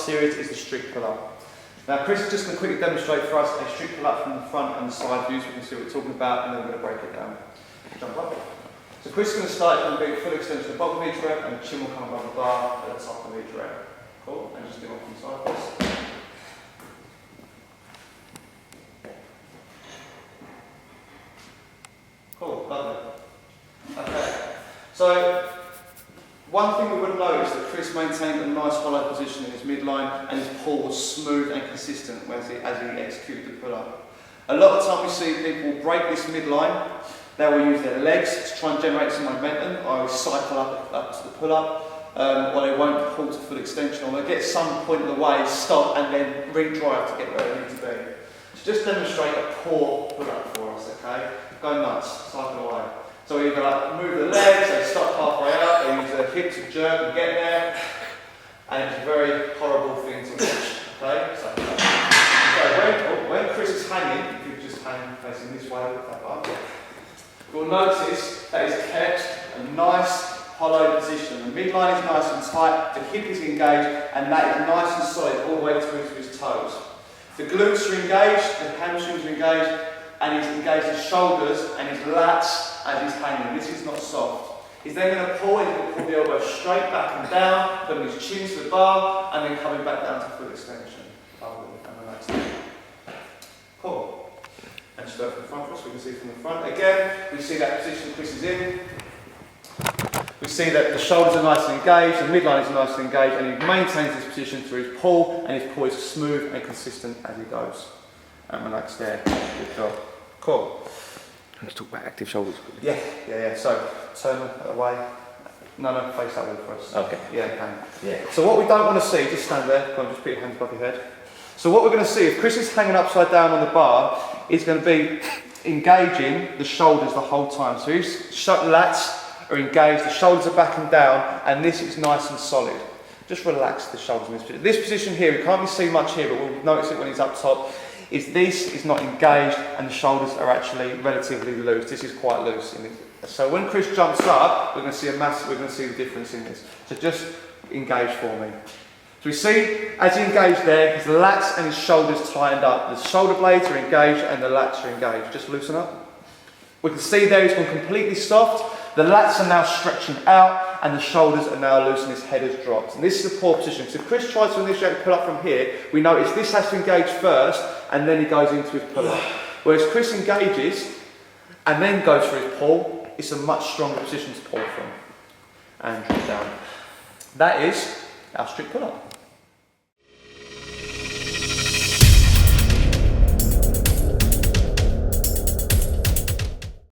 series is the strict pull-up. Now Chris is just going to quickly demonstrate for us a strict pull-up from the front and the side view so we can see what we're talking about, and then we're going to break it down. Jump up. So Chris is going to start with a big full extension at the bottom of each rep, and the chin will come above the bar at the top of each rep. Cool, and just do one from the side first. Cool, lovely. Okay, so one thing we would have noticed that Chris maintained a nice hollow position in his midline, and his pull was smooth and consistent as he executed the pull-up. A lot of the time we see people break this midline. They will use their legs to try and generate some momentum, or cycle up to the pull-up, or they won't pull to full extension, or they'll get some point of the way, stop, and then re-drive to get where they need to be. So just demonstrate a poor pull-up for us, okay? Go nuts, cycle away. So either like move the legs, they stop halfway out, they use their hips to jerk and get there, and it's a very horrible thing to watch, okay? So when Chris is hanging, if you just hang facing this way with that bar, you'll notice that he's kept a nice hollow position. The midline is nice and tight, the hip is engaged, and that is nice and solid all the way through to his toes. The glutes are engaged, the hamstrings are engaged, and he's engaged his shoulders and his lats as he's hanging. This is not soft. He's then going to pull, he's going to pull the elbow straight back and down, putting his chin to the bar, and then coming back down to full extension. Cool. And just go from the front for us, we can see from the front. Again, we see that position Chris is in. We see that the shoulders are nice and engaged, the midline is nice and engaged, and he maintains this position through his pull, and his pull is smooth and consistent as he goes. And relax there. Good job. Cool. Let's talk about active shoulders. Yeah. So turn away. No, face that way for us. Okay. Yeah, hang. Yeah. So what we don't want to see, just stand there. Come on, just put your hands above your head. So what we're going to see, if Chris is hanging upside down on the bar, he's going to be engaging the shoulders the whole time. So his lats are engaged, the shoulders are back and down, and this is nice and solid. Just relax the shoulders in this position. This position here, we can't really see much here, but we'll notice it when he's up top. This is not engaged, and the shoulders are actually relatively loose. This is quite loose. So when Chris jumps up, we're going to see the difference in this. So just engage for me. So we see, as he engaged there, his lats and his shoulders tightened up. The shoulder blades are engaged and the lats are engaged. Just loosen up. We can see there he's gone completely soft. The lats are now stretching out and the shoulders are now loose and his head has dropped. And this is a poor position. So if Chris tries to initiate the pull-up from here, we notice this has to engage first and then he goes into his pull-up. Whereas Chris engages and then goes for his pull, it's a much stronger position to pull from. And drop down. That is our strict pull-up.